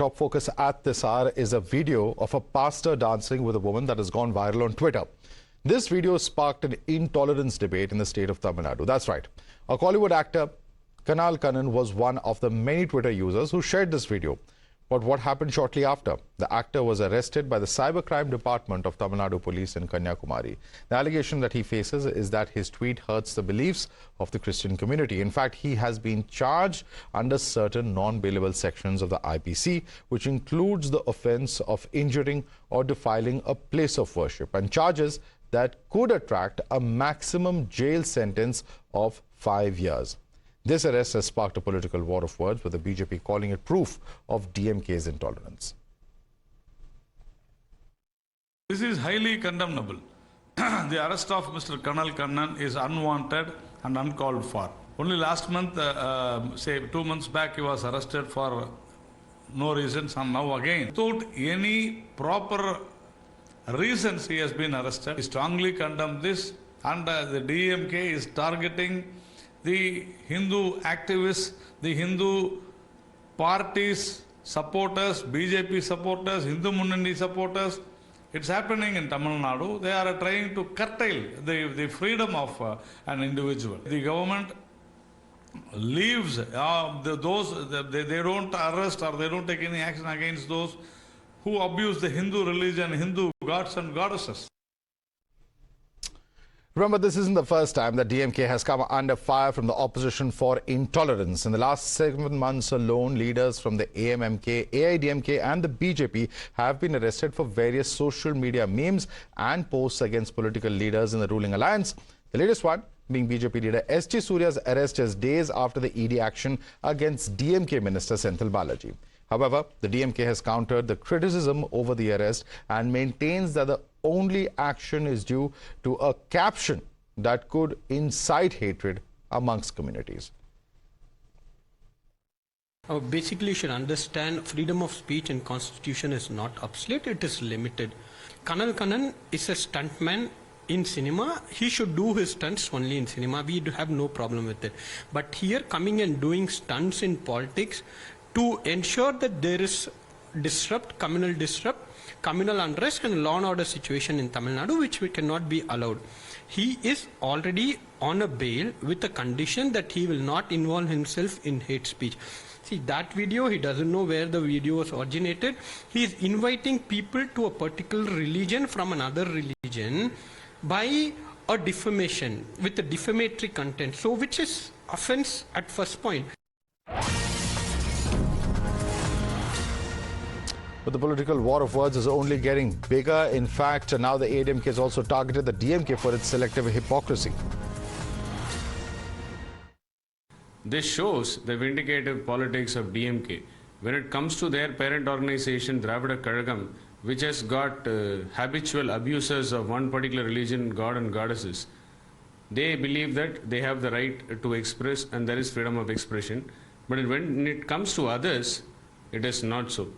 top focus at this hour is a video of a pastor dancing with a woman that has gone viral on Twitter. This video sparked an intolerance debate in the state of Tamil Nadu. That's right. A Kollywood actor, Kanal Kannan, was one of the many Twitter users who shared this video. But what happened shortly after? The actor was arrested by the Cybercrime Department of Tamil Nadu Police in Kanyakumari. The allegation that he faces is that his tweet hurts the beliefs of the Christian community. In fact, he has been charged under certain non-bailable sections of the IPC, which includes the offence of injuring or defiling a place of worship, and charges that could attract a maximum jail sentence of 5 years. This arrest has sparked a political war of words, with the BJP calling it proof of DMK's intolerance. This is highly condemnable. The arrest of Mr. Kanal Kannan is unwanted and uncalled for. Only last month, say 2 months back, he was arrested for no reasons, and now again, without any proper reasons, he has been arrested. We strongly condemn this, and the DMK is targeting the Hindu activists, the Hindu parties, supporters, BJP supporters, Hindu Munnani supporters. It's happening in Tamil Nadu. They are trying to curtail the freedom of an individual. The government leaves they don't arrest or they don't take any action against those who abuse the Hindu religion, Hindu gods and goddesses. Remember, this isn't the first time that DMK has come under fire from the opposition for intolerance. In the last 7 months alone, leaders from the AMMK, AIDMK and the BJP have been arrested for various social media memes and posts against political leaders in the ruling alliance. The latest one being BJP leader S.G. Surya's arrest just days after the ED action against DMK Minister Senthil Balaji. However, the DMK has countered the criticism over the arrest and maintains that the only action is due to a caption that could incite hatred amongst communities. Basically, you should understand freedom of speech in Constitution is not obsolete, it is limited. Kanal Kannan is a stuntman in cinema. He should do his stunts only in cinema. We have no problem with it. But here, coming and doing stunts in politics to ensure that there is communal unrest and law and order situation in Tamil Nadu, which we cannot be allowed. He is already on a bail with a condition that he will not involve himself in hate speech. See, that video, he doesn't know where the video was originated. He is inviting people to a particular religion from another religion by a defamation with a defamatory content, so which is offense at first point. But the political war of words is only getting bigger. In fact, now the AIDMK has also targeted the DMK for its selective hypocrisy. This shows the vindicative politics of DMK. When it comes to their parent organization, Dravida Kazhagam, which has got habitual abusers of one particular religion, god and goddesses, they believe that they have the right to express and there is freedom of expression. But when it comes to others, it is not so.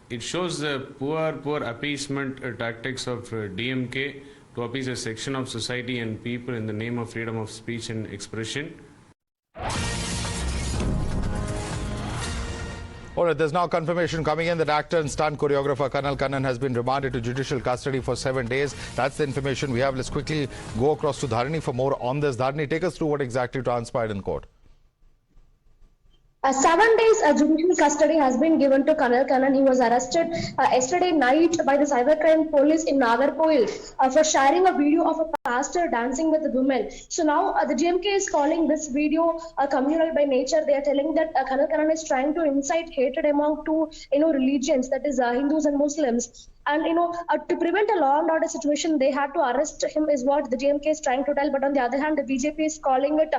It shows the poor appeasement tactics of DMK to appease a section of society and people in the name of freedom of speech and expression. All right, there's now confirmation coming in that actor and stunt choreographer Kanal Kannan has been remanded to judicial custody for 7 days. That's the information we have. Let's quickly go across to Dharani for more on this. Dharani, take us through what exactly transpired in court. 7 days judicial custody has been given to Kanal Kannan. He was arrested yesterday night by the cybercrime police in Nagarkoil for sharing a video of a pastor dancing with a woman. So now the DMK is calling this video communal by nature. They are telling that Kanal Kannan is trying to incite hatred among two religions, that is Hindus and Muslims. And to prevent a law and order situation, they had to arrest him, is what the DMK is trying to tell. But on the other hand, the BJP is calling it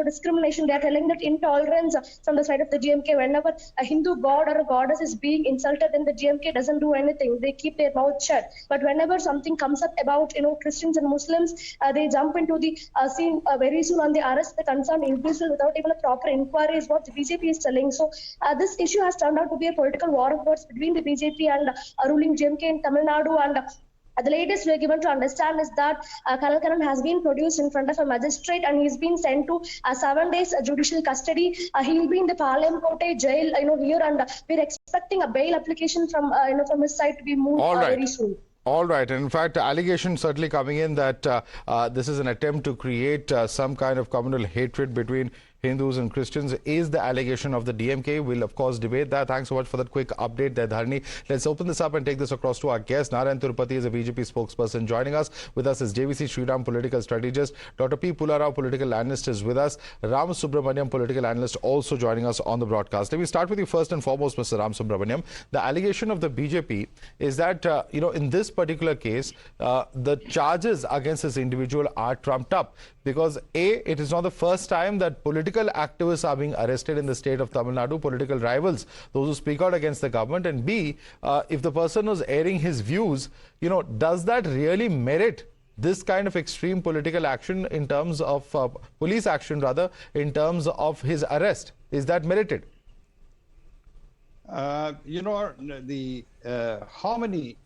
discrimination. They are telling that intolerance from the side of the DMK. Whenever a Hindu god or a goddess is being insulted, then the DMK doesn't do anything. They keep their mouth shut. But whenever something comes up about Christians and Muslims, they jump into the scene very soon, on the arrest the concerned individual without even a proper inquiry, is what the BJP is telling. So this issue has turned out to be a political war of words between the BJP and ruling DMK in Tamil Nadu, and The latest we are given to understand is that Kanal Kannan has been produced in front of a magistrate and he's been sent to 7 days judicial custody. He will be in the Palayamkote jail, here, and we're expecting a bail application from, from his side to be moved very soon. All right. And in fact, allegation certainly coming in that this is an attempt to create some kind of communal hatred between Hindus and Christians is the allegation of the DMK. We'll, of course, debate that. Thanks so much for that quick update there, Dharani. Let's open this up and take this across to our guest. Narayanan Thirupathy is a BJP spokesperson joining us. With us is JVC Sreeram, political strategist. Dr. P. Pullarao, political analyst, is with us. Ramasubramanian, political analyst, also joining us on the broadcast. Let me start with you first and foremost, Mr. Ramasubramanian. The allegation of the BJP is that, in this particular case, the charges against this individual are trumped up because A, it is not the first time that political activists are being arrested in the state of Tamil Nadu, political rivals, those who speak out against the government, and B, if the person was airing his views, does that really merit this kind of extreme political action in terms of police action, rather, in terms of his arrest? Is that merited? The harmony,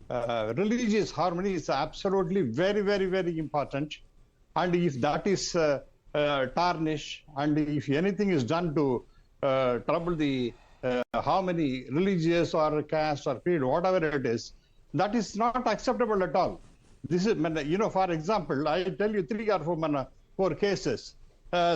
religious harmony is absolutely very, very, very important. And if that is tarnished, and if anything is done to trouble the harmony, religious or caste or creed, whatever it is, that is not acceptable at all. This is, for example, I tell you 3 or 4 cases.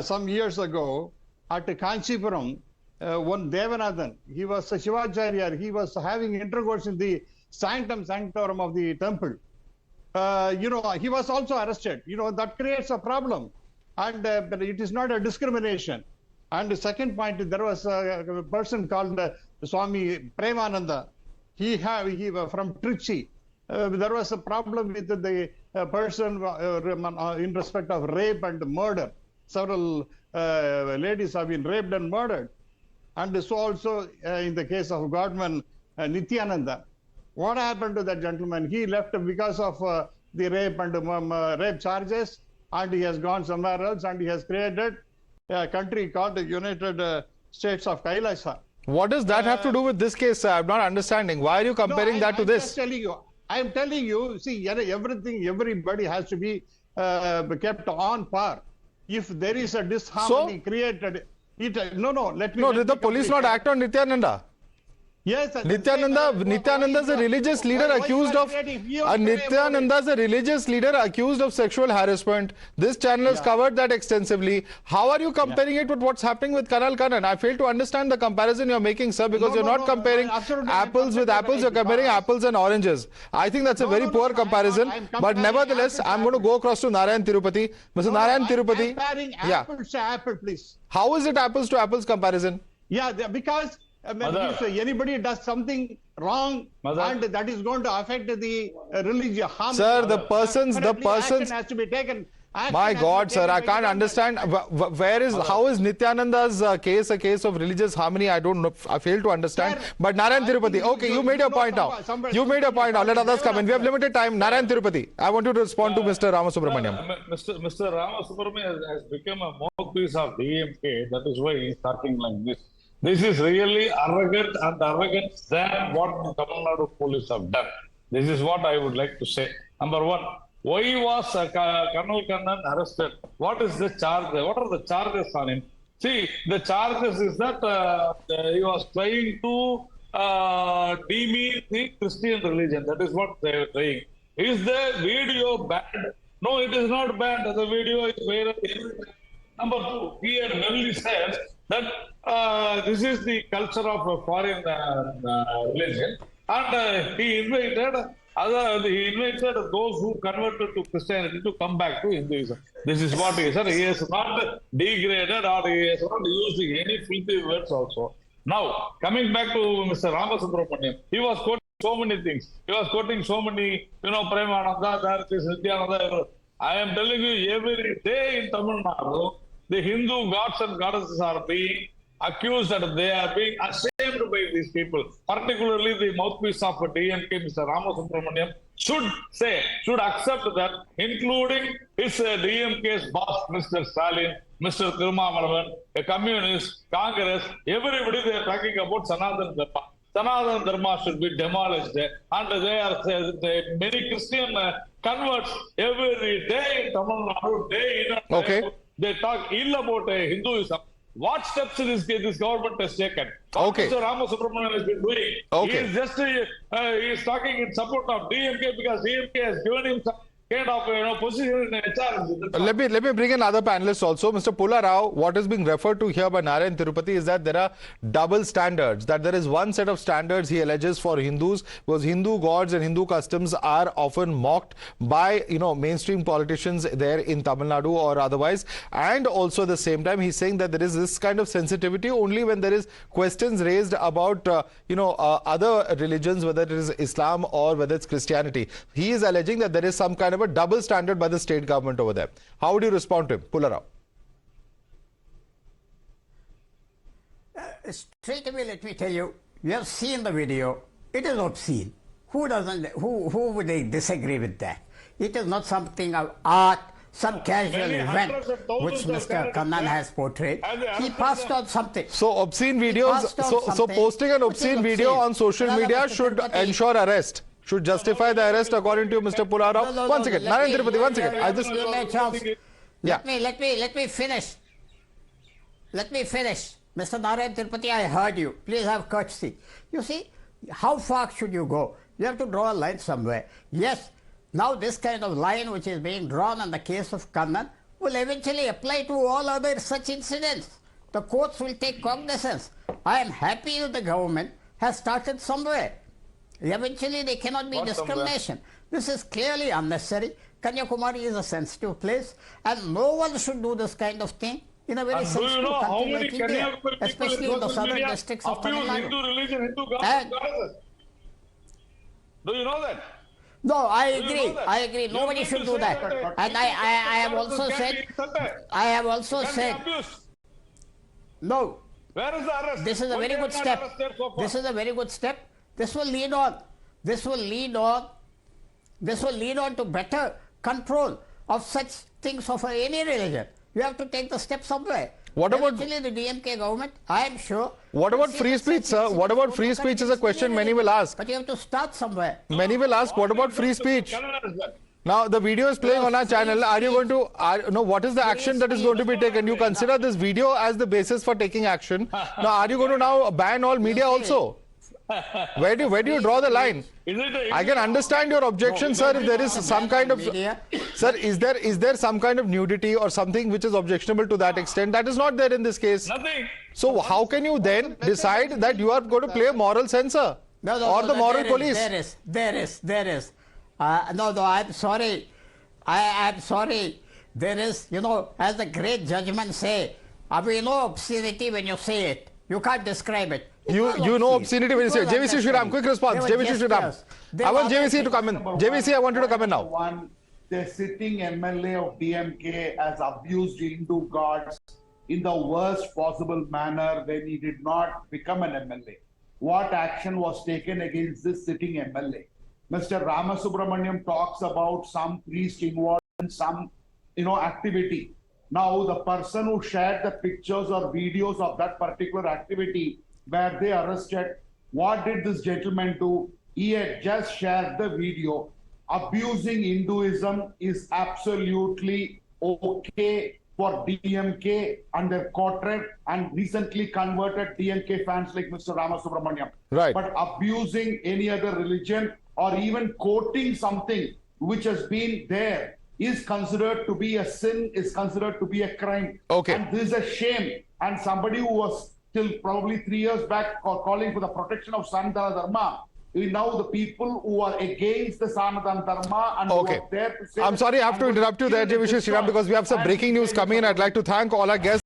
Some years ago, at Kanchipuram, one Devanathan, he was a Shivacharya, he was having intercourse in the sanctorum of the temple. He was also arrested. That creates a problem. And but it is not a discrimination. And the second point, there was a person called Swami Premananda. He was from Trichy. There was a problem with the person in respect of rape and murder. Several ladies have been raped and murdered. And so also in the case of Godman Nityananda. What happened to that gentleman? He left because of the rape and rape charges, and he has gone somewhere else, and he has created a country called the United States of Kailasa. What does that have to do with this case? I'm not understanding. Why are you comparing that to this? I'm telling you, see, everybody has to be kept on par. If there is a disharmony created, let me... No, did the police not act on Nityananda? Yes, Nityananda is a religious leader accused of Nityananda is a religious leader accused of sexual harassment. This channel has covered that extensively. How are you comparing it with what's happening with Kanal Kannan? I fail to understand the comparison you're making, sir, because you're not comparing apples with apples. You're comparing apples and oranges. I think that's a very poor comparison. But nevertheless, I'm going to go across to Narayanan Thirupathy. Mr. Narayanan Thirupathy. Comparing apples to apples, please. How is it apples to apples comparison? Yeah, because if anybody does something wrong, and that is going to affect the religious harmony. Sir, the person's action has to be taken. My God, sir, I can't understand. How is Nityananda's case a case of religious harmony? I don't know. I fail to understand. But Narayanan Thirupathy, okay, you made your point now. You made your point now. Let others come in. We have limited time. Narayanan Thirupathy, I want you to respond to Mr. Ramasubramanian. Mr. Ramasubramanian has become a mouthpiece of DMK. That is why he is talking like this. This is really arrogant than what the Tamil Nadu police have done. This is what I would like to say. Number one, why was Kanal Kannan arrested? What is the charge? What are the charges on him? See, the charges is that he was trying to demean the Christian religion. That is what they are trying. Is the video banned? No, it is not banned. The video is very. Number two, he had merely said that this is the culture of a foreign religion, and he invited those who converted to Christianity to come back to Hinduism. This is what he said. He has not degraded or he has not used any filthy words also. Now, coming back to Mr. Ramasubramanian, he was quoting so many things. He was quoting so many, Premananda, Dhartis, Nityananda. I am telling you, every day in Tamil Nadu, the Hindu gods and goddesses are being accused and they are being ashamed by these people. Particularly the mouthpiece of DMK, Mr. Ramasubramanian, should accept that, including his DMK's boss, Mr. Stalin, Mr. Thirumalavan, a communist, Congress, everybody they are talking about Sanatana Dharma. Sanatana Dharma should be demolished. And they are many Christian converts every day in Tamil Nadu, day in and day Okay. out. They talk ill about Hinduism. What steps this government has taken? What Okay. Mr. Ramasubramanian has been doing? Okay. He is just he is talking in support of DMK because DMK has given him some kind of position in HR. Let me bring in other panelists also. Mr. Pullarao, what is being referred to here by Narayanan Thirupathy is that there are double standards, that there is one set of standards he alleges for Hindus, because Hindu gods and Hindu customs are often mocked by, mainstream politicians there in Tamil Nadu or otherwise. And also at the same time, he's saying that there is this kind of sensitivity only when there is questions raised about, other religions, whether it is Islam or whether it's Christianity. He is alleging that there is some kind of a double standard by the state government over there. How would you respond to him, Pullarao? Straight away, let me tell you, you have seen the video. It is obscene. Who would disagree with that? It is not something of art, some casual event which Mr. Kannan has portrayed. He passed on something. So obscene videos, so posting an obscene video on social media should ensure arrest. Should justify the arrest according to Mr. Pullarao. No, One second, Narayanan Thirupathy, one second. Let me finish. Let me finish. Mr. Narayanan Thirupathy, I heard you. Please have courtesy. You see, how far should you go? You have to draw a line somewhere. Yes, now this kind of line which is being drawn in the case of Kannan will eventually apply to all other such incidents. The courts will take cognizance. I am happy that the government has started somewhere. Eventually, there cannot be discrimination. This is clearly unnecessary. Kanyakumari is a sensitive place, and no one should do this kind of thing in a very sensitive country like India, especially in the southern districts of Tamil Nadu. Hindu religion, Hindu goddesses. Do you know that? No, I agree. I agree. Nobody should do that. And I have also said, no. Where is the arrest? This is a very good step. This is a very good step. This will lead on. This will lead on to better control of such things of any religion. You have to take the step somewhere. What about the DMK government? I am sure. What about free speech, sir? What about free speech is a question many will ask. But you have to start somewhere. Many will ask, what about free speech? Now, the video is playing on our channel. Are you going to, what is the action that is going to be taken? You consider this video as the basis for taking action. Now, are you going to now ban all media also? Where do you draw the line? I can understand your objection, sir, if there is some kind of... Sir, is there some kind of nudity or something which is objectionable to that extent? That is not there in this case. Nothing. So how can you then decide that you are going to play a moral censor or the moral police? There is. No, I'm sorry. I'm sorry. There is, as the great judgment say, we know obscenity when you say it. You can't describe it. You know obscenity when you say it. JVC Sreeram, quick response. JVC Sreeram. I want JVC to come in. JVC, I want you to come in now. One, the sitting MLA of DMK has abused Hindu gods in the worst possible manner when he did not become an MLA. What action was taken against this sitting MLA? Mr. Ramasubramanian talks about some priest involved in some, activity. Now, the person who shared the pictures or videos of that particular activity, were they arrested? What did this gentleman do? He had just shared the video. Abusing Hinduism is absolutely okay for DMK under Kottred and recently converted DMK fans like Mr. Ramasubramanian. Right. But abusing any other religion or even quoting something which has been there is considered to be a sin, is considered to be a crime. Okay. And this is a shame. And somebody who was till probably 3 years back calling for the protection of Sanatana Dharma, now the people who are against the Sanatana Dharma and who are there to say... I'm sorry, I have to interrupt you there, JVC Sreeram, because we have some breaking news coming in. I'd like to thank all our guests.